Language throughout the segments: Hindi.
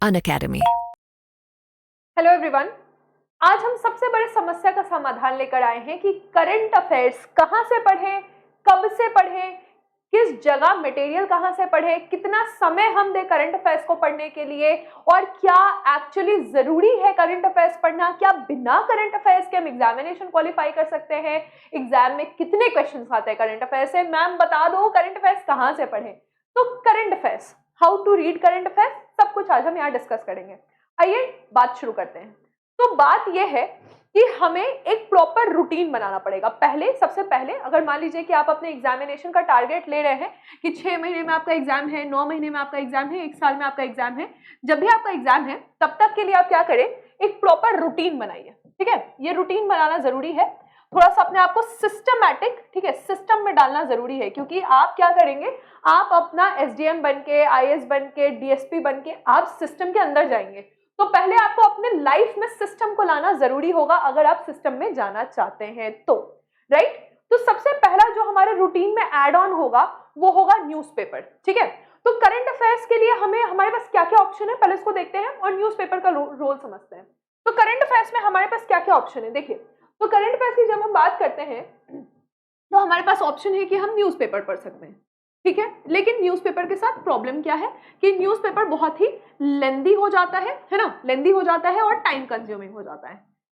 अनअकैडमी। हेलो एवरीवन, आज हम सबसे बड़ी समस्या का समाधान लेकर आए हैं कि करंट अफेयर्स कहां से पढ़ें, कब से पढ़ें, किस जगह मटेरियल कहां से पढ़ें, कितना समय हम दें करंट अफेयर्स को पढ़ने के लिए और क्या एक्चुअली जरूरी है करंट अफेयर्स पढ़ना, क्या बिना करंट अफेयर्स के हम एग्जामिनेशन क्वालिफाई कर सकते हैं, एग्जाम में कितने क्वेश्चन आते हैं करंट अफेयर्स से। मैम बता दो करंट अफेयर्स कहां से पढ़ें। तो current affairs, how to read current affairs, सब कुछ आज हम यहाँ डिस्कस करेंगे। आइए बात शुरू करते हैं। तो बात यह है कि हमें एक प्रॉपर रूटीन बनाना पड़ेगा। सबसे पहले अगर मान लीजिए कि आप अपने एग्जामिनेशन का टारगेट ले रहे हैं कि 6 महीने में आपका एग्जाम है, 9 महीने में आपका एग्जाम है, 1 साल में आपका एग्जाम है, जब भी आपका एग्जाम है तब तक के लिए आप क्या करें, एक प्रॉपर रूटीन बनाइए। ठीक है, ये रूटीन बनाना जरूरी है। थोड़ा सा अपने आप को सिस्टमैटिक, ठीक है, सिस्टम में डालना जरूरी है, क्योंकि आप क्या करेंगे, आप अपना एसडीएम बन के, आईएएस बन के, डीएसपी बन के आप सिस्टम के अंदर जाएंगे। तो पहले आपको अपने लाइफ में सिस्टम को लाना जरूरी होगा अगर आप सिस्टम में जाना चाहते हैं तो, राइट। तो सबसे पहला जो हमारे रूटीन में ऐड ऑन होगा वो होगा न्यूज़पेपर। ठीक है, तो करंट अफेयर्स के लिए हमारे पास क्या क्या ऑप्शन है पहले इसको देखते हैं और न्यूज़पेपर का रोल समझते हैं। तो करंट अफेयर्स में हमारे पास क्या क्या ऑप्शन है देखिए। तो करंट अफेयर्स की जब हम बात करते हैं तो हमारे पास ऑप्शन है कि हम न्यूज़पेपर पढ़ सकते हैं। ठीक है, लेकिन न्यूज़पेपर के साथ प्रॉब्लम क्या है कि न्यूज़पेपर बहुत ही लेंदी हो जाता है ना, लेंदी हो जाता है और टाइम कंज्यूमिंग हो जाता है।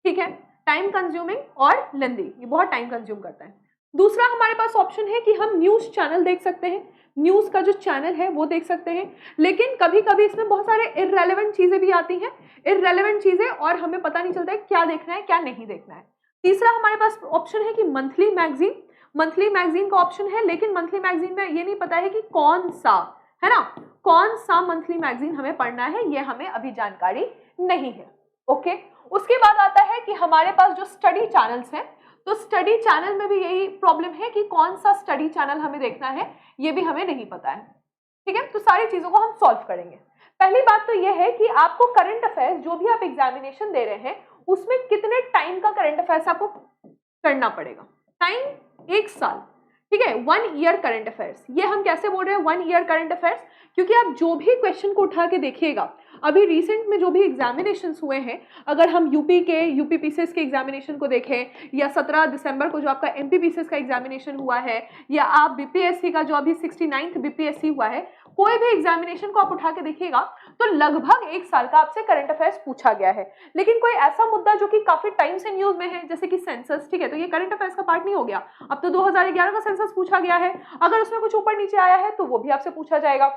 ठीक है, टाइम कंज्यूमिंग और लेंदी, ये बहुत टाइम कंज्यूम करता है। दूसरा हमारे पास ऑप्शन है कि हम न्यूज़ चैनल देख सकते हैं, न्यूज़ का जो चैनल है वो देख सकते हैं, लेकिन कभी कभी इसमें बहुत सारे इररेलेवेंट चीजें भी आती हैं, इररेलेवेंट चीजें, और हमें पता नहीं चलता है क्या देखना है क्या नहीं देखना है। तीसरा हमारे पास ऑप्शन है कि मंथली मैगजीन, मंथली मैगजीन का ऑप्शन है, लेकिन मंथली मैगजीन में ये नहीं पता है कि कौन सा, है ना, कौन सा मंथली मैगजीन हमें पढ़ना है, ये हमें अभी जानकारी नहीं है। ओके, उसके बाद आता है कि हमारे पास जो स्टडी चैनल्स हैं, तो स्टडी चैनल में भी यही प्रॉब्लम है कि कौन सा स्टडी चैनल हमें देखना है ये भी हमें नहीं पता है। ठीक है, तो सारी चीजों को हम सॉल्व करेंगे। पहली बात तो यह है कि आपको करंट अफेयर्स जो भी आप एग्जामिनेशन दे रहे हैं उसमें कितने टाइम का करंट अफेयर्स आपको करना पड़ेगा। टाइम 1 साल, ठीक है, 1 ईयर करंट अफेयर्स। ये हम कैसे बोल रहे हैं 1 ईयर करंट अफेयर्स, क्योंकि आप जो भी क्वेश्चन को उठा के देखिएगा, अभी रिसेंट में जो भी एग्जामिनेशंस हुए हैं, अगर हम यूपी पीसीएस के एग्जामिनेशन को देखें, या 17 दिसंबर को जो आपका एमपी पीसीएस का एग्जामिनेशन हुआ है, या आप बीपीएससी का जो अभी 69th बीपीएससी हुआ है, कोई भी एग्जामिनेशन को आप उठा के देखिएगा तो लगभग 1 साल का आपसे करंट अफेयर्स पूछा गया है। लेकिन कोई ऐसा मुद्दा जो कि काफी टाइम से न्यूज में है, जैसे कि सेंसस, ठीक है, तो ये करंट अफेयर्स का पार्ट नहीं हो गया। अब तो 2011 का सेंसस पूछा गया है, अगर उसमें कुछ ऊपर नीचे आया है तो वो भी आपसे पूछा जाएगा।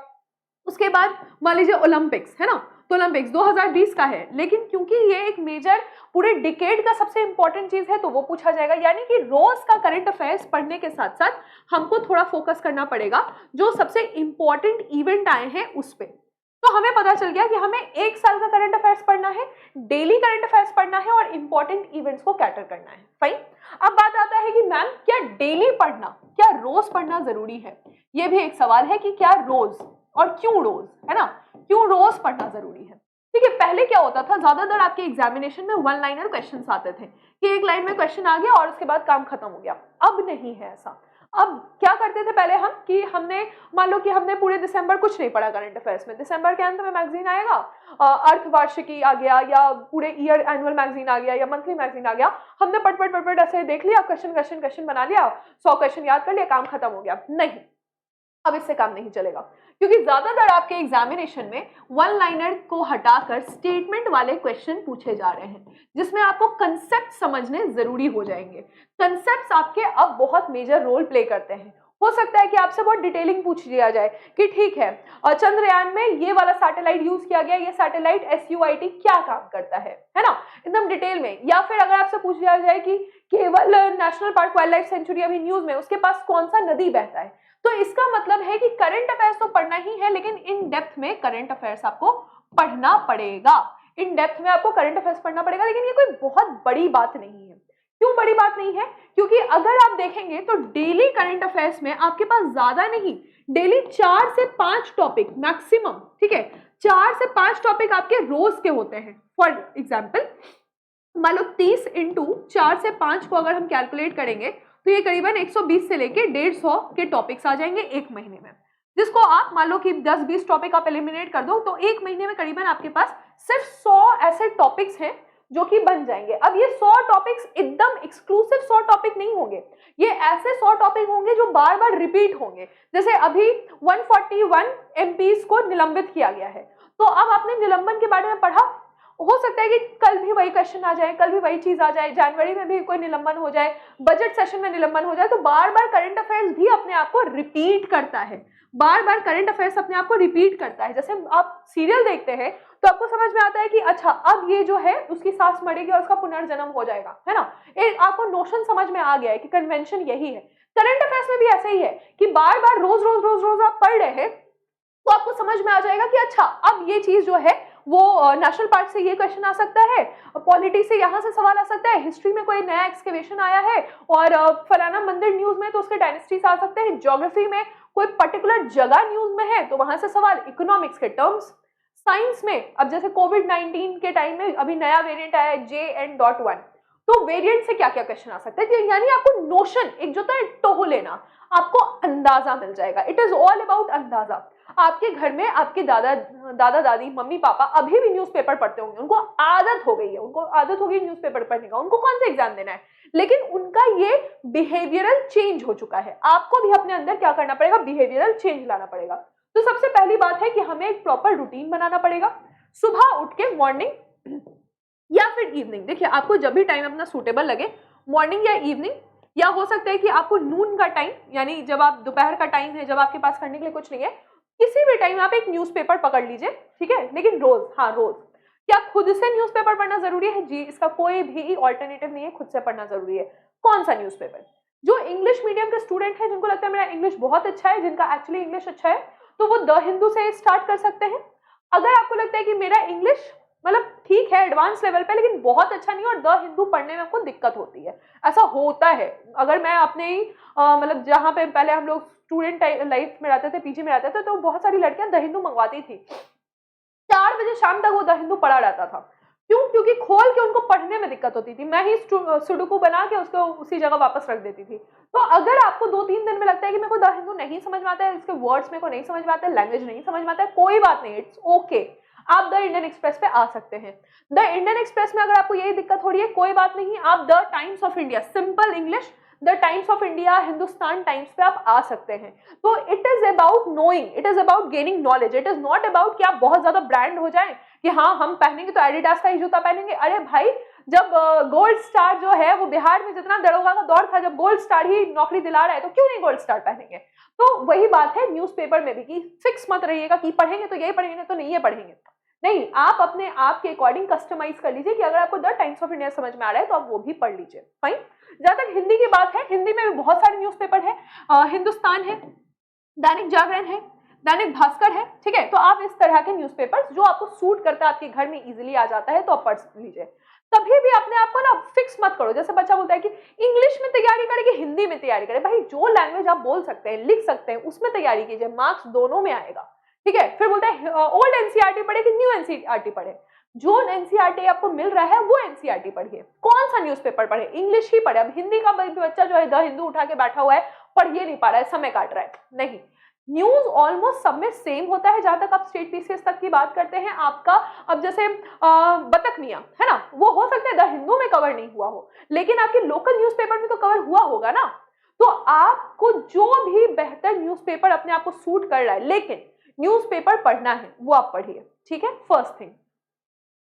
उसके बाद मान लीजिए ओलंपिक्स, है ना, तो ओलंपिक्स 2020 का है, लेकिन क्योंकि ये एक मेजर पूरे डिकेड का सबसे इंपॉर्टेंट चीज है तो वो पूछा जाएगा। यानी कि रोज का करंट अफेयर्स पढ़ने के साथ साथ हमको थोड़ा फोकस करना पड़ेगा जो सबसे इंपॉर्टेंट इवेंट आए हैं उस पर। तो हमें पता चल गया कि हमें 1 साल का करंट अफेयर्स पढ़ना है, डेली करंट अफेयर्स पढ़ना है और इंपॉर्टेंट इवेंट्स को कैटर करना है। फाइन, अब बात आता है कि मैम क्या डेली पढ़ना, क्या रोज पढ़ना जरूरी है? ये भी एक सवाल है कि क्या रोज और क्यों रोज, है ना, क्यों रोज पढ़ना जरूरी है। ठीक है, पहले क्या होता था, ज्यादातर आपके एग्जामिनेशन में 1 लाइनर क्वेश्चंस आते थे कि 1 लाइन में क्वेश्चन आ गया और उसके बाद काम खत्म हो गया। अब नहीं है ऐसा। अब क्या करते थे पहले हम कि हमने मान लो कि हमने पूरे दिसंबर कुछ नहीं पढ़ा करंट अफेयर्स में, दिसंबर के अंत में मैगजीन आएगा, अर्धवार्षिकी आ गया या पूरे ईयर एनुअल मैगजीन आ गया या मंथली मैगजीन आ गया, हमने पट ऐसे देख लिया, क्वेश्चन बना लिया, 100 क्वेश्चन याद कर लिया, काम खत्म हो गया। नहीं, अब इससे काम नहीं चलेगा, क्योंकि ज्यादातर आपके एग्जामिनेशन में 1 लाइनर को हटाकर स्टेटमेंट वाले क्वेश्चन पूछे जा रहे हैं, जिसमें आपको कंसेप्ट समझने जरूरी हो जाएंगे। कंसेप्ट्स आपके अब बहुत मेजर रोल प्ले करते हैं। हो सकता है कि आपसे बहुत डिटेलिंग पूछ लिया जाए कि ठीक है, चंद्रयान में ये वाला सैटेलाइट यूज किया गया, ये सैटेलाइट SUIT क्या काम करता है ना, एकदम डिटेल में। या फिर अगर आपसे पूछ लिया जाए कि केवल national park wild life sanctuary अभी न्यूज में, उसके पास कौन सा नदी बहता है, तो इसका मतलब है कि करंट अफेयर्स तो पढ़ना ही है, लेकिन इन डेप्थ में करंट अफेयर्स आपको पढ़ना पड़ेगा। इन डेप्थ में आपको करंट अफेयर्स पढ़ना पड़ेगा, लेकिन ये कोई बहुत बड़ी बात नहीं है। क्यों बड़ी बात नहीं है? क्योंकि अगर आप देखेंगे तो डेली करंट अफेयर्स में आपके पास ज्यादा नहीं, डेली 4 से 5 टॉपिक मैक्सिमम, ठीक है, 4 से 5 टॉपिक आपके रोज के होते हैं। फॉर एग्जाम्पल मान लो 30 इंटू 4 से 5 को अगर हम कैलकुलेट करेंगे तो ये करीबन 120 से लेके 150 के टॉपिक्स आ जाएंगे 1 महीने में। जिसको आप मान लो कि 10-20 टॉपिक आप एलिमिनेट कर दो तो एक महीने में करीबन आपके पास सिर्फ 100 ऐसे टॉपिक्स हैं जो कि बन जाएंगे। अब ये 100 टॉपिक्स एकदम एक्सक्लूसिव 100 टॉपिक नहीं होंगे, ये ऐसे 100 टॉपिक होंगे जो बार बार रिपीट होंगे। जैसे अभी 141 एमपीज को निलंबित किया गया है, तो अब आपने निलंबन के बारे में पढ़ा, हो सकता है कि कल भी वही क्वेश्चन आ जाए, कल भी वही चीज आ जाए, जनवरी में भी कोई निलंबन हो जाए, बजट सेशन में निलंबन हो जाए। तो बार बार करंट अफेयर्स भी अपने आप को रिपीट करता है, बार बार करंट अफेयर्स अपने आप को रिपीट करता है। जैसे आप सीरियल देखते हैं तो आपको समझ में आता है कि अच्छा अब ये जो है उसकी सास मरेगी और उसका पुनर्जन्म हो जाएगा, है ना, एक आपको नोशन समझ में आ गया है कि कन्वेंशन यही है। करंट अफेयर्स में भी ऐसा ही है कि बार बार रोज रोज रोज रोज आप पढ़ रहे हैं तो आपको समझ में आ जाएगा कि अच्छा अब ये चीज जो है वो नेशनल पार्क से ये क्वेश्चन आ सकता है, पॉलिटी से यहाँ से सवाल आ सकता है, हिस्ट्री में कोई नया एक्सकेवेशन आया है और फलाना मंदिर न्यूज में तो उसके डायनेस्टी से आ सकते हैं, ज्योग्राफी में कोई पर्टिकुलर जगह न्यूज में है तो वहां से सवाल, इकोनॉमिक्स के टर्म्स, साइंस में अब जैसे कोविड-19 के टाइम में अभी नया वेरिएंट आया है JN.1, तो वेरिएंट से क्या क्या क्वेश्चन आ सकता है। तो यानी आपको नोशन, एक जो है टोह लेना, आपको अंदाजा मिल जाएगा। इट इज ऑल अबाउट अंदाजा। आपके घर में आपके दादा दादी मम्मी पापा अभी भी न्यूज़पेपर पढ़ते होंगे, उनको आदत हो गई है, उनको आदत हो गई न्यूज़पेपर पढ़ने का, उनको कौन सा एग्जाम देना है, लेकिन उनका ये बिहेवियरल चेंज हो चुका है। आपको भी अपने अंदर क्या करना पड़ेगा, बिहेवियरल चेंज लाना पड़ेगा। तो सबसे पहली बात है कि हमें एक प्रॉपर रूटीन बनाना पड़ेगा। सुबह उठ के मॉर्निंग या फिर इवनिंग, देखिए आपको जब भी टाइम अपना सूटेबल लगे, मॉर्निंग या इवनिंग, या हो सकता है कि आपको नून का टाइम, यानी जब आप दोपहर का टाइम है, जब आपके पास करने के लिए कुछ नहीं है, किसी भी टाइम आप एक न्यूज़पेपर पकड़ लीजिए, ठीक है, लेकिन रोज, हाँ रोज। क्या खुद से न्यूज़पेपर पढ़ना जरूरी है? जी, इसका कोई भी ऑल्टरनेटिव नहीं है, खुद से पढ़ना जरूरी है। कौन सा न्यूज़पेपर? जो इंग्लिश मीडियम के स्टूडेंट है, जिनको लगता है मेरा इंग्लिश बहुत अच्छा है, जिनका एक्चुअली इंग्लिश अच्छा है, तो वो द हिंदू से स्टार्ट कर सकते हैं। अगर आपको लगता है कि मेरा इंग्लिश मतलब ठीक है एडवांस लेवल पे, लेकिन बहुत अच्छा नहीं, और द हिंदू पढ़ने में आपको दिक्कत होती है, ऐसा होता है। अगर मैं अपने ही मतलब जहाँ पे पहले हम लोग स्टूडेंट लाइफ में रहते थे, पीजी में रहते थे, तो बहुत सारी लड़कियां द हिंदू मंगवाती थी, 4 बजे शाम तक वो द हिंदू पढ़ा रहता था। क्यों? क्योंकि खोल के उनको पढ़ने में दिक्कत होती थी, मैं ही सुडोकू बना के उसको उसी जगह वापस रख देती थी। तो अगर आपको 2-3 दिन में लगता है कि मेरे को द हिंदू नहीं समझ में आता है, इसके वर्ड्स मेरे को नहीं समझ में आते, लैंग्वेज नहीं समझ में आता है, कोई बात नहीं, इट्स ओके, आप द इंडियन एक्सप्रेस पे आ सकते हैं। द इंडियन एक्सप्रेस में अगर आपको यही दिक्कत हो रही है, कोई बात नहीं, आप the times of India, simple English, the times of India, Hindustan times पे आप आ सकते हैं। तो it is about knowing, it is about gaining knowledge, it is not about कि आप बहुत ज्यादा ब्रांड हो जाए कि हाँ हम पहनेंगे तो एडिडास का ही जूता पहनेंगे। अरे भाई, जब गोल्ड स्टार जो है वो बिहार में जितना दरोगा का दौर था, जब गोल्ड स्टार ही नौकरी दिला रहा है, तो क्यों नहीं गोल्ड स्टार पहनेंगे। तो वही बात है न्यूज़पेपर में भी कि फिक्स मत रहिएगा कि पढ़ेंगे तो यही पढ़ेंगे तो नहीं ये पढ़ेंगे, नहीं, आप अपने आप के अकॉर्डिंग कस्टमाइज कर लीजिए कि अगर आपको द टाइम्स ऑफ इंडिया समझ में आ रहा है तो आप वो भी पढ़ लीजिए। फाइन। जहां तक हिंदी की बात है, हिंदी में भी बहुत सारे न्यूज़पेपर है, हिंदुस्तान है, दैनिक जागरण है, दैनिक भास्कर है, ठीक है। तो आप इस तरह के न्यूज़पेपर्स जो आपको सूट करता है, आपके घर में इजीली आ जाता है, तो आप पढ़ लीजिए। कभी भी अपने आप को ना फिक्स मत करो। जैसे बच्चा बोलता है कि इंग्लिश में तैयारी करें कि हिंदी में तैयारी करें, भाई जो लैंग्वेज आप बोल सकते हैं, लिख सकते हैं, उसमें तैयारी कीजिए, मार्क्स दोनों में आएगा, ठीक है। फिर बोलता है ओल्ड एनसीईआरटी पढ़े कि न्यू एनसीईआरटी पढ़े, जो एनसीईआरटी आपको मिल रहा है वो एनसीईआरटी पढ़िए। कौन सा न्यूज़पेपर पढ़े? इंग्लिश ही पढ़े। अब हिंदी का बच्चा जो है द हिंदू उठा के बैठा हुआ है, पढ़िए नहीं पा रहा है, समय काट रहा है, नहीं। न्यूज ऑलमोस्ट सब में सेम होता है। जहां तक आप स्टेट पीसीएस तक की बात करते हैं, आपका अब जैसे बतख मियां है ना, वो हो सकता है द हिंदू में कवर नहीं हुआ हो, लेकिन आपके लोकल न्यूज़पेपर में तो कवर हुआ होगा ना। तो आपको जो भी बेहतर न्यूज़पेपर अपने आप को सूट कर रहा है, लेकिन न्यूज़पेपर पढ़ना है, वो आप पढ़िए, ठीक है, फर्स्ट थिंग।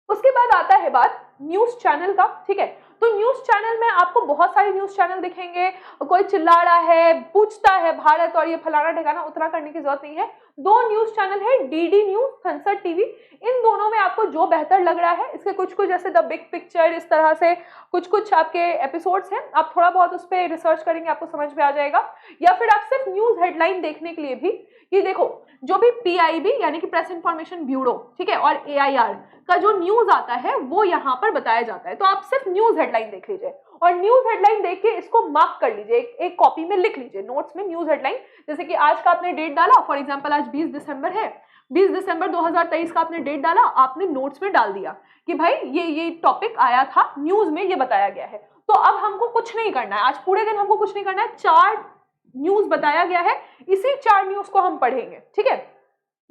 उसके बाद आता है बात न्यूज चैनल का, ठीक है। तो न्यूज चैनल में आपको बहुत सारे न्यूज चैनल दिखेंगे, कोई चिल्ला रहा है, पूछता है भारत और ये फलाना ठिकाना, उतना करने की जरूरत नहीं है। 2 न्यूज चैनल है, डीडी न्यूज, संसद टीवी, इन दोनों में आपको जो बेहतर लग रहा है, इसके कुछ कुछ जैसे द बिग पिक्चर, इस तरह से कुछ कुछ आपके एपिसोड्स हैं, आप थोड़ा बहुत उस पर रिसर्च करेंगे, आपको समझ में आ जाएगा। या फिर आप सिर्फ न्यूज हेडलाइन देखने के लिए भी, कि देखो जो भी पीआईबी यानी कि प्रेस इंफॉर्मेशन ब्यूरो, ठीक है, और एआईआर का जो न्यूज आता है वो यहाँ पर बताया जाता है, तो आप सिर्फ न्यूज हेडलाइन देख लीजिए और न्यूज हेडलाइन देख के इसको मार्क कर लीजिए, एक कॉपी में लिख लीजिए नोट्स में न्यूज हेडलाइन। जैसे कि आज का आपने डेट डाला, फॉर एग्जांपल आज 20 दिसंबर है, 20 दिसंबर 2023 का आपने डेट डाला, आपने नोट्स में डाल दिया कि भाई ये टॉपिक आया था न्यूज में, ये बताया गया है। तो अब हमको कुछ नहीं करना है, आज पूरे दिन हमको कुछ नहीं करना है, 4 न्यूज बताया गया है, इसी 4 न्यूज को हम पढ़ेंगे। ठीक है,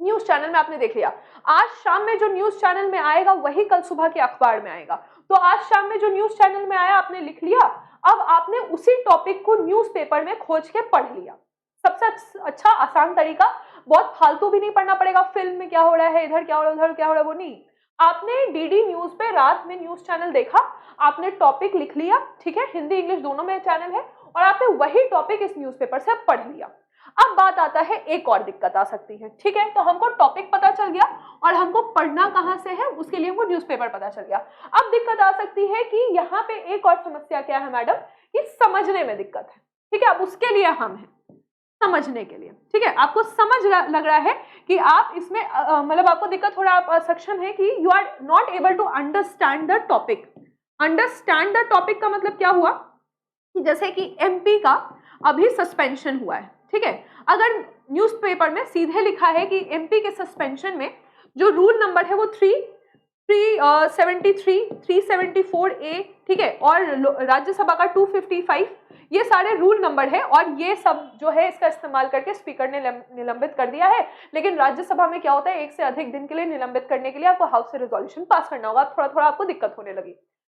न्यूज चैनल में आपने देख लिया, आज शाम में जो न्यूज चैनल में आएगा वही कल सुबह के अखबार में आएगा। तो आज शाम में जो न्यूज चैनल में आया आपने लिख लिया, अब आपने उसी टॉपिक को न्यूज़पेपर में खोज के पढ़ लिया। सबसे अच्छा आसान तरीका, बहुत फालतू भी नहीं पढ़ना पड़ेगा, फिल्म में क्या हो रहा है, इधर क्या हो रहा है, उधर क्या हो रहा है, वो नहीं। आपने डीडी न्यूज पे रात में न्यूज चैनल देखा, आपने टॉपिक लिख लिया, ठीक है, हिंदी इंग्लिश दोनों में चैनल है, और आपने वही टॉपिक इस न्यूज़पेपर से पढ़ लिया। अब बात आता है, एक और दिक्कत आ सकती है। ठीक है, तो हमको टॉपिक पता चल गया और हमको पढ़ना कहां से है उसके लिए हमको न्यूज़पेपर पता चल गया। अब दिक्कत आ सकती है कि यहाँ पे एक और समस्या क्या है मैडम, कि समझने में दिक्कत है। ठीक है, अब उसके लिए हम हैं समझने के लिए। ठीक है, आपको समझ लग रहा है कि आप इसमें मतलब आपको दिक्कत हो रहा है, आप सक्षम है कि you are not able to understand the topic. Understand the topic का मतलब क्या हुआ कि जैसे कि एमपी का अभी सस्पेंशन हुआ है। ठीक है, अगर न्यूज़पेपर में सीधे लिखा है कि एमपी के सस्पेंशन में जो रूल नंबर है वो 373, 374A, ठीक है, और राज्यसभा का 255, ये सारे रूल नंबर है, और ये सब जो है इसका इस्तेमाल करके स्पीकर ने निलंबित कर दिया है। लेकिन राज्यसभा में क्या होता है, एक से अधिक दिन के लिए निलंबित करने के लिए आपको हाउस से रेजोल्यूशन पास करना होगा। थोड़ा थोड़ा आपको दिक्कत होने लगी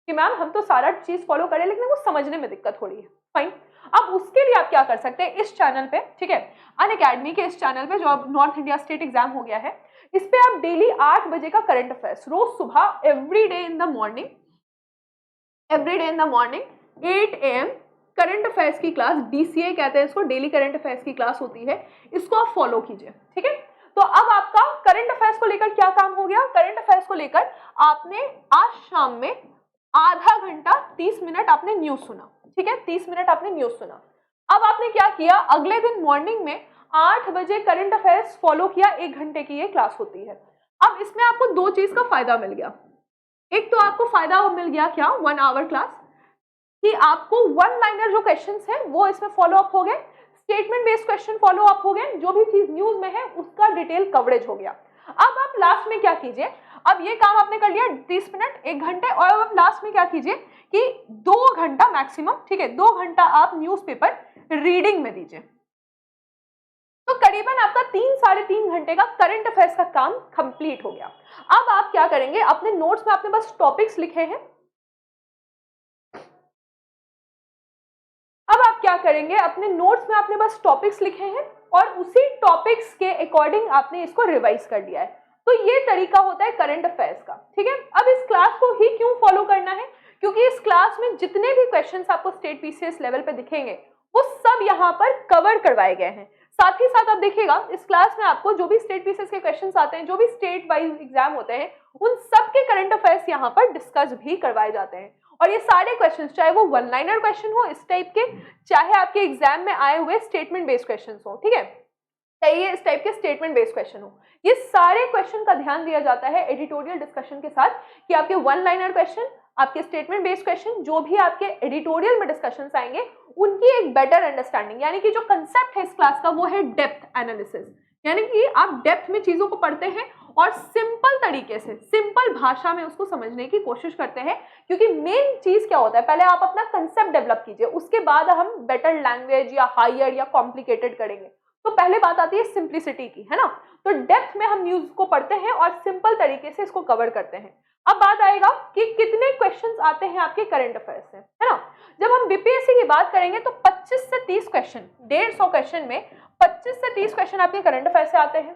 कि मैम हम तो सारा चीज फॉलो करें लेकिन वो समझने में दिक्कत हो रही है। फाइन, अब उसके लिए आप क्या कर सकते हैं, इस चैनल पे, ठीक है, अनअकैडमी के इस चैनल पे जो अब नॉर्थ इंडिया स्टेट एग्जाम हो गया है, इस पे आप डेली 8 बजे का करंट अफेयर्स रोज सुबह every day in the morning 8 AM current affairs की क्लास, DCA कहते हैं इसको, डेली करंट अफेयर्स की क्लास होती है, इसको आप फॉलो कीजिए। ठीक है, तो अब आपका करंट अफेयर्स को लेकर क्या काम हो गया, करंट अफेयर्स को लेकर आपने आज शाम में आधा घंटा 30 मिनट आपने न्यूज सुना। ठीक है, 30 मिनट आपने न्यूज सुना। अब आपने क्या किया, अगले दिन मॉर्निंग में 8 बजे करंट अफेयर्स फॉलो किया, 1 घंटे की ये क्लास होती है। अब इसमें आपको 2 चीज का फायदा मिल गया। एक तो आपको फायदा मिल गया क्या, 1 आवर क्लास, कि आपको वन लाइनर जो क्वेश्चंस है वो इसमें फॉलो अप हो गए, statement based question follow up हो गए, जो भी चीज न्यूज में है उसका डिटेल कवरेज हो गया। अब आप लास्ट में क्या कीजिए, अब ये काम आपने कर लिया 30 मिनट 1 घंटे, और अब लास्ट में क्या कीजिए कि 2 घंटा मैक्सिमम, ठीक है, 2 घंटा आप न्यूज़पेपर रीडिंग में दीजिए। तो करीबन आपका 3-3.5 घंटे का करंट अफेयर्स का काम कंप्लीट हो गया। अब आप क्या करेंगे, अपने नोट्स में आपने बस टॉपिक्स लिखे हैं, अब आप क्या करेंगे, अपने नोट्स में आपने बस टॉपिक्स लिखे हैं और उसी टॉपिक्स के अकॉर्डिंग आपने इसको रिवाइज कर दिया है। तो ये तरीका होता है करंट अफेयर्स का। ठीक है, अब इस क्लास को ही क्यों फॉलो करना है, क्योंकि इस क्लास में जितने भी क्वेश्चंस आपको स्टेट पीसीएस लेवल पे दिखेंगे वो सब यहाँ पर कवर करवाए गए हैं। साथ ही साथ आप देखिएगा इस क्लास में आपको जो भी स्टेट पीसीएस के क्वेश्चंस आते हैं, जो भी स्टेट वाइज एग्जाम होते हैं, उन सब के करंट अफेयर्स यहाँ पर डिस्कस भी करवाए जाते हैं। और ये सारे क्वेश्चंस, चाहे वो 1 लाइनर क्वेश्चन हो इस टाइप के, चाहे आपके एग्जाम में आए हुए स्टेटमेंट बेस्ड क्वेश्चंस हो, ठीक है, चाहिए इस टाइप के स्टेटमेंट बेस्ड क्वेश्चन हो, ये सारे क्वेश्चन का ध्यान दिया जाता है एडिटोरियल डिस्कशन के साथ कि आपके 1 लाइनर क्वेश्चन, आपके स्टेटमेंट बेस्ड क्वेश्चन, जो भी आपके एडिटोरियल में डिस्कशंस आएंगे उनकी एक बेटर अंडरस्टैंडिंग, यानी कि जो कंसेप्ट है इस क्लास का वो है डेप्थ एनालिसिस, यानी कि आप डेप्थ में चीजों को पढ़ते हैं और सिंपल तरीके से, सिंपल भाषा में उसको समझने की कोशिश करते हैं। क्योंकि मेन चीज क्या होता है, पहले आप अपना कंसेप्ट डेवलप कीजिए, उसके बाद हम बेटर लैंग्वेज या हायर या कॉम्प्लिकेटेड करेंगे। तो पहले बात आती है सिंप्लिसिटी की, है ना। तो डेप्थ में हम न्यूज को पढ़ते हैं और सिंपल तरीके से इसको कवर करते हैं। अब बात आएगा कि कितने क्वेश्चंस आते हैं आपके करंट अफेयर्स से, है ना। जब हम बीपीएससी की बात करेंगे तो 25 से 30 क्वेश्चन, 150 क्वेश्चन में 25 से 30 क्वेश्चन आपके करंट अफेयर्स से आते हैं।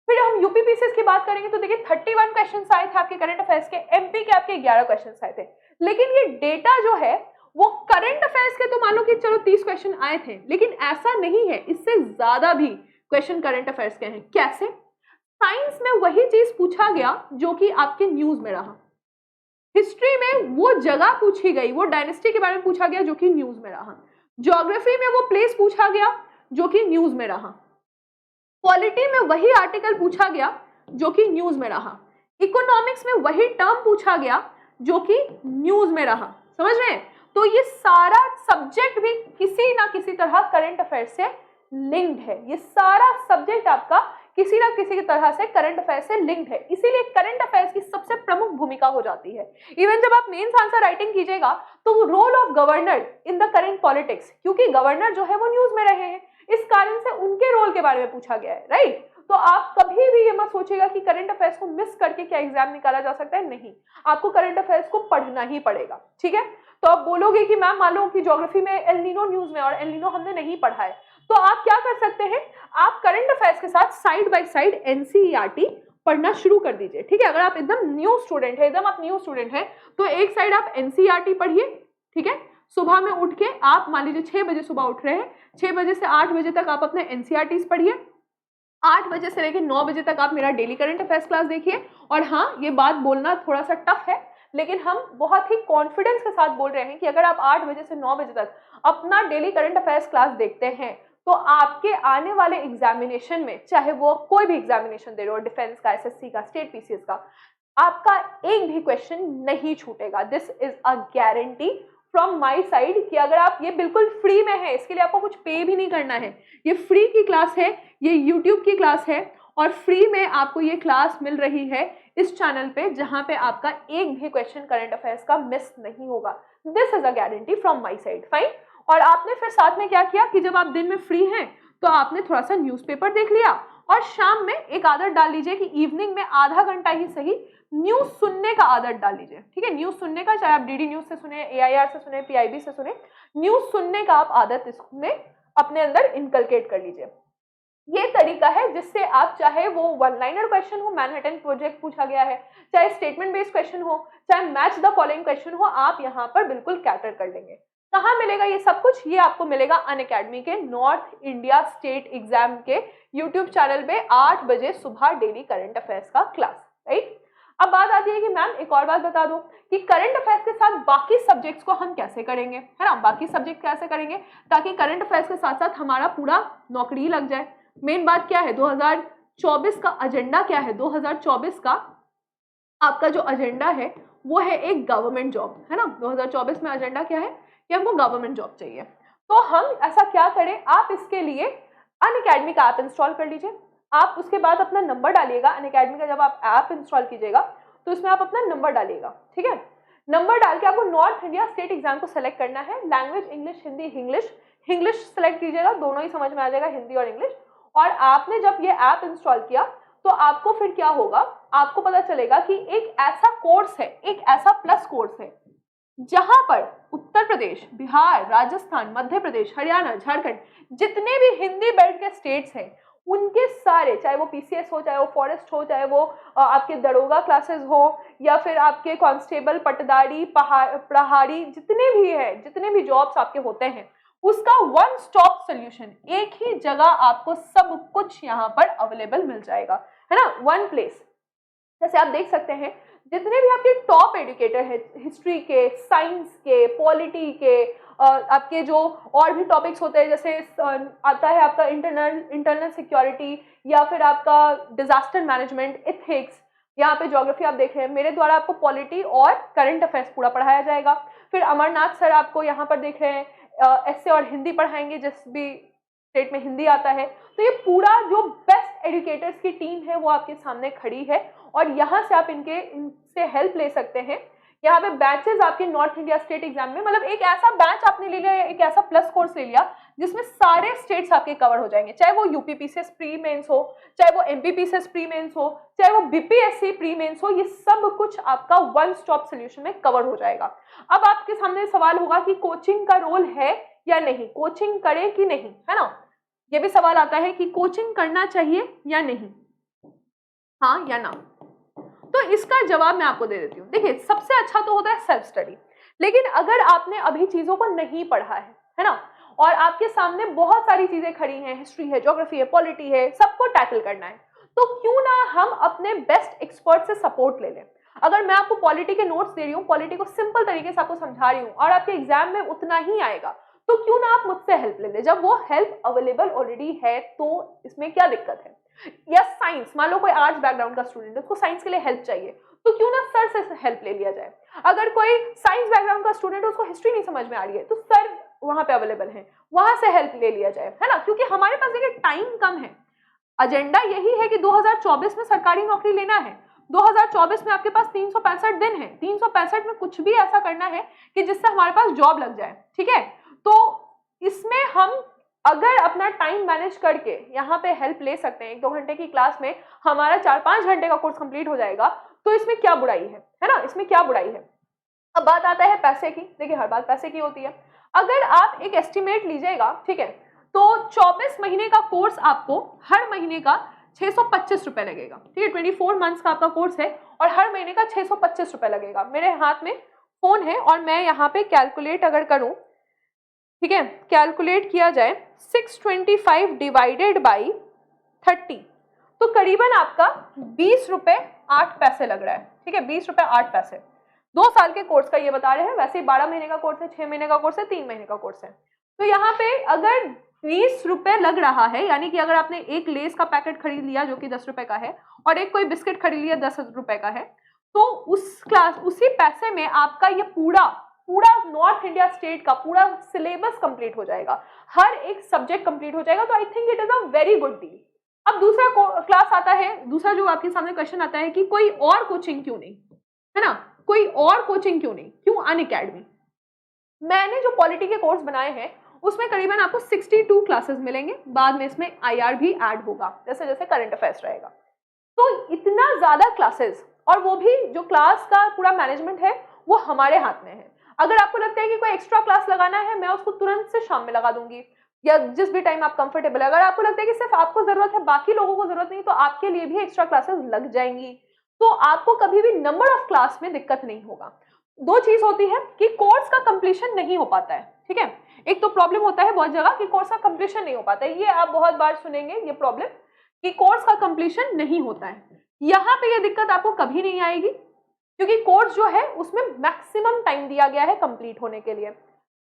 फिर हम यूपीपीसीएस की बात करेंगे तो देखिए 31 क्वेश्चंस आए थे आपके करंट अफेयर्स के, एमपी के आपके 11 क्वेश्चंस आए थे। लेकिन ये डेटा जो है वो करंट अफेयर्स के तो मान लो कि चलो 30 क्वेश्चन आए थे, लेकिन ऐसा नहीं है, इससे ज्यादा भी क्वेश्चन करंट अफेयर्स के हैं। कैसे? साइंस में वही चीज पूछा गया जो कि आपके न्यूज में रहा, हिस्ट्री में वो जगह पूछी गई, वो डायनेस्टी के बारे में पूछा गया जो कि न्यूज में रहा, ज्योग्राफी में वो प्लेस पूछा गया जो कि न्यूज में रहा, पॉलिटी में वही आर्टिकल पूछा गया जो कि न्यूज में रहा, इकोनॉमिक्स में वही टर्म पूछा गया जो कि न्यूज में रहा। समझ रहे हैं? तो ये सारा सब्जेक्ट भी किसी ना किसी तरह करंट अफेयर से लिंक्ड है, ये सारा सब्जेक्ट आपका किसी ना किसी तरह से करंट अफेयर से लिंक्ड है, इसीलिए करंट अफेयर्स की सबसे प्रमुख भूमिका हो जाती है। इवन जब आप मेंस आंसर राइटिंग कीजिएगा तो role of governor in the current politics, क्योंकि गवर्नर जो है वो न्यूज में रहे हैं, इस कारण से उनके रोल के बारे में पूछा गया है, राइट। तो आप कभी भी ये मत सोचिएगा कि करंट अफेयर्स को मिस करके क्या एग्जाम निकाला जा सकता है, नहीं, आपको करंट अफेयर्स को पढ़ना ही पड़ेगा, ठीक है। तो आप बोलोगे कि मैम मान लो कि ज्योग्राफी में एल नीनो न्यूज में और एल नीनो हमने नहीं पढ़ा है, तो आप क्या कर सकते हैं, आप करंट अफेयर्स के साथ साइड बाय साइड एनसीईआरटी पढ़ना शुरू कर दीजिए, ठीक है। अगर आप एकदम न्यू स्टूडेंट है, एकदम आप न्यू स्टूडेंट है, तो एक साइड आप एनसीईआरटी पढ़िए, ठीक है। सुबह में उठ के आप मान लीजिए 6 बजे सुबह उठ रहे हैं, 6 बजे से 8 बजे तक आप अपने एनसीईआरटीज पढ़िए, 8 बजे से लेकर 9 बजे तक आप मेरा डेली करंट अफेयर्स क्लास देखिए। और हाँ, ये बात बोलना थोड़ा सा टफ है, लेकिन हम बहुत ही कॉन्फिडेंस के साथ बोल रहे हैं कि अगर आप 8 बजे से 9 बजे तक अपना डेली करंट अफेयर्स क्लास देखते हैं, तो आपके आने वाले एग्जामिनेशन में, चाहे वो कोई भी एग्जामिनेशन दे रहे हो, डिफेंस का, एसएससी का, स्टेट पीसीएस का, आपका एक भी क्वेश्चन नहीं छूटेगा। This is a guarantee from my side कि अगर आप, ये बिल्कुल फ्री में है, इसके लिए आपको कुछ पे भी नहीं करना है, ये फ्री की क्लास है, ये यूट्यूब की क्लास है और फ्री में आपको ये क्लास मिल रही है इस चैनल पे, जहां पे आपका एक भी क्वेश्चन करंट अफेयर्स का मिस नहीं होगा। This is a guarantee from my side, fine. और आपने फिर साथ में क्या किया कि जब आप दिन में फ्री हैं तो आपने थोड़ा सा न्यूज़पेपर देख लिया और शाम में एक आदत डाल लीजिए कि इवनिंग में आधा घंटा ही सही न्यूज सुनने का आदत डाल लीजिए, ठीक है। न्यूज सुनने का, चाहे आप डीडी न्यूज से सुने, एआईआर से सुने, पीआईबी से सुने, न्यूज सुनने का आप आदत इसमें अपने अंदर इनकलकेट कर लीजिए। ये तरीका है जिससे आप, चाहे वो वन लाइनर क्वेश्चन हो, मैनहट्टन प्रोजेक्ट पूछा गया है, चाहे स्टेटमेंट बेस्ड क्वेश्चन हो, चाहे मैच द फॉलोइंग क्वेश्चन हो, आप यहाँ पर बिल्कुल कैटर कर लेंगे। कहाँ मिलेगा ये सब कुछ? ये आपको मिलेगा अनअकैडमी के नॉर्थ इंडिया स्टेट एग्जाम के यूट्यूब चैनल पे 8 बजे सुबह डेली करंट अफेयर्स का क्लास, राइट। अब बात आती है कि मैम एक और बात बता दो कि करंट अफेयर्स के साथ बाकी सब्जेक्ट्स को हम कैसे करेंगे, है ना, बाकी सब्जेक्ट कैसे करेंगे ताकि करंट अफेयर्स के साथ साथ हमारा पूरा नौकरी लग जाए। मेन बात क्या है, 2024 का एजेंडा क्या है, 2024 का आपका जो एजेंडा है वो है एक गवर्नमेंट जॉब, है ना। 2024 में एजेंडा क्या है कि हमको गवर्नमेंट जॉब चाहिए। तो हम ऐसा क्या करें, आप इसके लिए अनअकैडमी का ऐप इंस्टॉल कर लीजिए। आप उसके बाद अपना नंबर डालिएगा अनअकैडमी का, जब आप ऐप इंस्टॉल कीजिएगा तो इसमें आप अपना नंबर डालिएगा, ठीक है। नंबर डाल के आपको नॉर्थ इंडिया स्टेट एग्जाम को सेलेक्ट करना है, language English, Hindi, English select कीजिएगा, दोनों ही समझ में आ जाएगा, हिंदी और इंग्लिश। और आपने जब ये ऐप इंस्टॉल किया तो आपको फिर क्या होगा, आपको पता चलेगा कि एक ऐसा कोर्स है, एक ऐसा प्लस कोर्स है जहां पर उत्तर प्रदेश, बिहार, राजस्थान, मध्य प्रदेश, हरियाणा, झारखंड, जितने भी हिंदी बेल्ट के स्टेट्स हैं उनके सारे, चाहे वो पीसीएस हो, चाहे वो फॉरेस्ट हो, चाहे वो आपके दरोगा क्लासेस हो, या फिर आपके कांस्टेबल, पटदारी, प्रहारी, जितने भी है, जितने भी जॉब्स आपके होते हैं, उसका वन स्टॉप सोल्यूशन, एक ही जगह आपको सब कुछ यहाँ पर अवेलेबल मिल जाएगा, है ना, वन प्लेस। जैसे आप देख सकते हैं जितने भी आपके टॉप एजुकेटर हैं, हिस्ट्री के, साइंस के, पॉलिटी के, आपके जो और भी टॉपिक्स होते हैं, जैसे आता है आपका इंटरनल सिक्योरिटी, या फिर आपका डिजास्टर मैनेजमेंट, इथिक्स, यहाँ पे ज्योग्राफी आप देख रहे हैं, मेरे द्वारा आपको पॉलिटी और करंट अफेयर्स पूरा पढ़ाया जाएगा। फिर अमरनाथ सर आपको यहाँ पर देख रहे हैं एसए और हिंदी पढ़ाएंगे, जिस भी स्टेट में हिंदी आता है। तो ये पूरा जो बेस्ट एजुकेटर्स की टीम है वो आपके सामने खड़ी है और यहाँ से आप इनसे हेल्प ले सकते हैं। यहाँ पे बैचेस आपके नॉर्थ इंडिया स्टेट एग्जाम में, मतलब एक ऐसा बैच आपने ले लिया, एक ऐसा प्लस कोर्स ले लिया जिसमें सारे स्टेट्स आपके कवर हो जाएंगे, चाहे वो यूपी पीसीएस प्री मेंस हो, चाहे वो एमपी पीसीएस प्री मेंस हो, चाहे वो बीपीएससी प्री मेंस हो, ये सब कुछ आपका वन स्टॉप सोल्यूशन में कवर हो जाएगा। अब आपके सामने सवाल होगा कि कोचिंग का रोल है या नहीं, कोचिंग करें कि नहीं, है ना, ये भी सवाल आता है कि कोचिंग करना चाहिए या नहीं, हाँ या ना। तो इसका जवाब मैं आपको दे देती हूँ। देखिए, सबसे अच्छा तो होता है सेल्फ स्टडी, लेकिन अगर आपने अभी चीजों को नहीं पढ़ा है ना, और आपके सामने बहुत सारी चीजें खड़ी हैं, हिस्ट्री है, ज्योग्राफी है, पॉलिटी है, सबको टैकल करना है, तो क्यों ना हम अपने बेस्ट एक्सपर्ट से सपोर्ट ले लें। अगर मैं आपको पॉलिटी के नोट्स दे रही हूँ, पॉलिटी को सिंपल तरीके से आपको समझा रही हूँ और आपके एग्जाम में उतना ही आएगा, तो क्यों ना आप मुझसे हेल्प ले लें। जब वो हेल्प अवेलेबल ऑलरेडी है तो इसमें क्या दिक्कत है। या साइंस, मान लो कोई आर्ट्स बैकग्राउंड का स्टूडेंट है, उसको साइंस के लिए हेल्प चाहिए, तो क्यों ना सर से हेल्प ले लिया जाए। अगर कोई साइंस बैकग्राउंड का स्टूडेंट है, उसको हिस्ट्री नहीं समझ में आ रही है, तो सर वहां पे अवेलेबल है, वहां से हेल्प ले लिया जाए, है ना। क्योंकि हमारे पास देखिए टाइम कम है, एजेंडा यही है कि 2024 में सरकारी नौकरी लेना है। 2024 में आपके पास 365 दिन है, 365 में कुछ भी ऐसा करना है कि जिससे हमारे पास जॉब लग जाए, ठीक है। तो इसमें हम अगर अपना टाइम मैनेज करके यहाँ पे हेल्प ले सकते हैं, 1-2 घंटे की क्लास में हमारा 4-5 घंटे का कोर्स कंप्लीट हो जाएगा, तो इसमें क्या बुराई है ना, इसमें क्या बुराई है। अब बात आता है पैसे की। देखिए हर बात पैसे की होती है। अगर आप एक एस्टिमेट लीजिएगा, ठीक है, तो 24 महीने का कोर्स आपको हर महीने का 625 रुपए लगेगा, ठीक है। 24 मंथ्स का आपका कोर्स है और हर महीने का 625 रुपए लगेगा। मेरे हाथ में फोन है और मैं यहाँ पे कैलकुलेट अगर करूं, ठीक है, कैलकुलेट किया जाए 625 डिवाइडेड बाई 30, तो करीबन आपका 20 रुपए 8 पैसे लग रहा है, ठीक है, 20 रुपए 8 पैसे। 2 साल के कोर्स का ये बता रहे हैं, वैसे 12 महीने का कोर्स है, 6 महीने का कोर्स है, 3 महीने का कोर्स है। तो यहाँ पे अगर 20 रुपए लग रहा है, यानी कि अगर आपने एक लेस का पैकेट खरीद लिया जो कि 10 रुपए का है और एक कोई बिस्किट खरीद लिया 10 रुपए का है, तो उसी पैसे में आपका ये पूरा नॉर्थ इंडिया स्टेट का पूरा सिलेबस कंप्लीट हो जाएगा, हर एक सब्जेक्ट कंप्लीट हो जाएगा। तो I think it is a very good deal. अब दूसरा क्लास आता है, दूसरा जो आपके सामने क्वेश्चन आता है कि कोई और कोचिंग क्यों नहीं, है ना, कोई और कोचिंग क्यों नहीं, क्यों अनअकैडमी। मैंने जो पॉलिटी के कोर्स बनाए हैं उसमें करीबन आपको 62 क्लासेस मिलेंगे, बाद में इसमें IR भी ऐड होगा जैसे जैसे करंट अफेयर्स रहेगा। तो इतना ज्यादा क्लासेस, और वो भी जो क्लास का पूरा मैनेजमेंट है वो हमारे हाथ में है। अगर आपको लगता है कि कोई एक्स्ट्रा क्लास लगाना है, मैं उसको तुरंत से शाम में लगा दूंगी या जिस भी टाइम आप कंफर्टेबल है। अगर आपको लगता है कि सिर्फ आपको जरूरत है, बाकी लोगों को जरूरत नहीं, तो आपके लिए भी एक्स्ट्रा क्लासेस लग जाएंगी। तो आपको कभी भी नंबर ऑफ क्लास में दिक्कत नहीं होगा। 2 चीज होती है कि कोर्स का कंप्लीशन नहीं हो पाता है, ठीक है। एक तो प्रॉब्लम होता है बहुत जगह कि कोर्स का कंप्लीशन नहीं हो पाता है, ये आप बहुत बार सुनेंगे ये प्रॉब्लम कि कोर्स का कंप्लीशन नहीं होता है। यहाँ पे ये दिक्कत आपको कभी नहीं आएगी, क्योंकि कोर्स जो है उसमें मैक्सिमम टाइम दिया गया है कंप्लीट होने के लिए।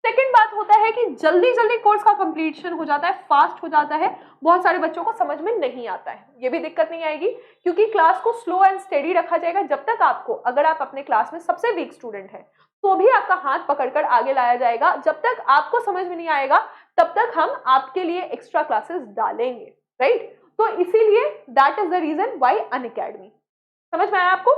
सेकंड बात होता है कि जल्दी जल्दी कोर्स का कंप्लीशन हो जाता है, फास्ट हो जाता है, बहुत सारे बच्चों को समझ में नहीं आता है, ये भी दिक्कत नहीं आएगी, क्योंकि क्लास को स्लो एंड स्टेडी रखा जाएगा। जब तक आपको, अगर आप अपने क्लास में सबसे वीक स्टूडेंट है तो भी आपका हाथ पकड़कर आगे लाया जाएगा। जब तक आपको समझ में नहीं आएगा तब तक हम आपके लिए एक्स्ट्रा क्लासेस डालेंगे, राइट। तो इसीलिए that is the reason why Unacademy. समझ में आया आपको?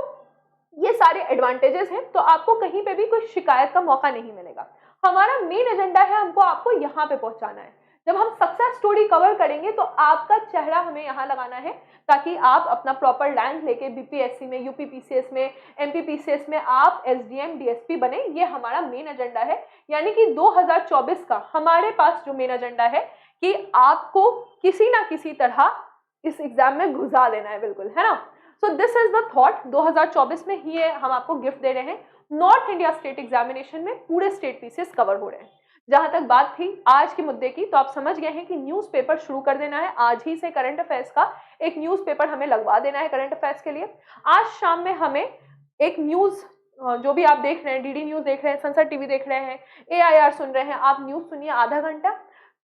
ये सारे एडवांटेजेस हैं, तो आपको कहीं पे भी कोई शिकायत का मौका नहीं मिलेगा। हमारा मेन एजेंडा है, हमको आपको यहाँ पे पहुंचाना है। जब हम सक्सेस स्टोरी कवर करेंगे तो आपका चेहरा हमें यहाँ लगाना है, ताकि आप अपना प्रॉपर रैंक लेके BPSC में, UPPCS में, MPPCS में आप SDM DSP बने। ये हमारा मेन एजेंडा है। यानी कि 2024 का हमारे पास जो मेन एजेंडा है कि आपको किसी ना किसी तरह इस एग्जाम में घुसा देना है, बिल्कुल, है ना। So this is the thought. 2024 में ही हम आपको गिफ्ट दे रहे हैं। नॉर्थ इंडिया स्टेट एग्जामिनेशन में पूरे स्टेट पीसेस कवर हो रहे हैं। जहां तक बात थी आज के मुद्दे की, तो आप समझ गए हैं कि न्यूज़पेपर शुरू कर देना है। आज ही से करंट अफेयर्स का एक न्यूज़पेपर हमें लगवा देना है करंट अफेयर्स के लिए। आज शाम में हमें एक न्यूज़, जो भी आप देख रहे हैं, DD न्यूज़ देख रहे हैं, संसद TV देख रहे हैं, AIR सुन रहे हैं, आप न्यूज़ सुनिए आधा घंटा।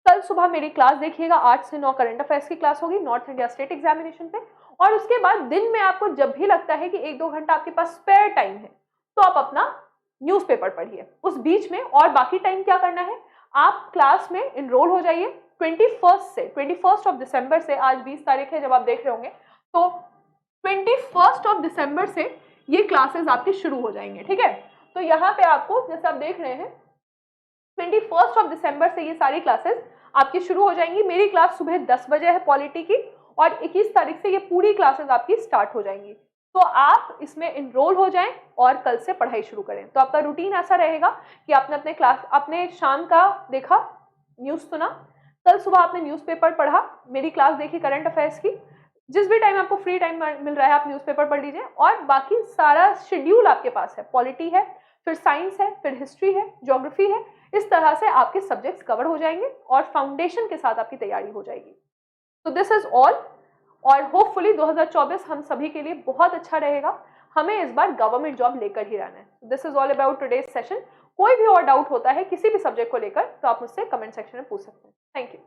कल सुबह मेरी क्लास देखिएगा, 8 से 9 करंट अफेयर्स की क्लास होगी नॉर्थ इंडिया स्टेट एग्जामिनेशन पे। और उसके बाद दिन में आपको जब भी लगता है कि 1-2 घंटा आपके पास स्पेयर टाइम है, तो आप अपना न्यूज़पेपर पढ़िए। उस बीच में और बाकी टाइम क्या करना है, आप क्लास में इनरोल हो जाइए 21 दिसंबर से। आज 20 तारीख है जब आप देख रहे होंगे, तो 21 दिसंबर से ये क्लासेस आपकी शुरू हो जाएंगे, ठीक है। तो यहाँ पे आपको, जैसे आप देख रहे हैं, 21 दिसंबर से ये सारी क्लासेस आपकी शुरू हो जाएंगी। मेरी क्लास सुबह 10 बजे है पॉलिटी की, और 21 तारीख से ये पूरी क्लासेस आपकी स्टार्ट हो जाएंगी। तो आप इसमें इनरोल हो जाएं और कल से पढ़ाई शुरू करें। तो आपका रूटीन ऐसा रहेगा कि आपने शाम का देखा, न्यूज़ सुना, कल सुबह आपने न्यूज़पेपर पढ़ा, मेरी क्लास देखी करंट अफेयर्स की। जिस भी टाइम आपको फ्री टाइम मिल रहा है आप न्यूज़पेपर पढ़ लीजिए, और बाकी सारा शेड्यूल आपके पास है। पॉलिटी है, फिर साइंस है, फिर हिस्ट्री है, ज्योग्राफी है। इस तरह से आपके सब्जेक्ट्स कवर हो जाएंगे और फाउंडेशन के साथ आपकी तैयारी हो जाएगी। तो दिस इज ऑल, और होपफुली 2024 हम सभी के लिए बहुत अच्छा रहेगा। हमें इस बार गवर्नमेंट जॉब लेकर ही रहना है। This is all about today's session. कोई भी और डाउट होता है किसी भी सब्जेक्ट को लेकर तो आप मुझसे कमेंट सेक्शन में पूछ सकते हैं। Thank you.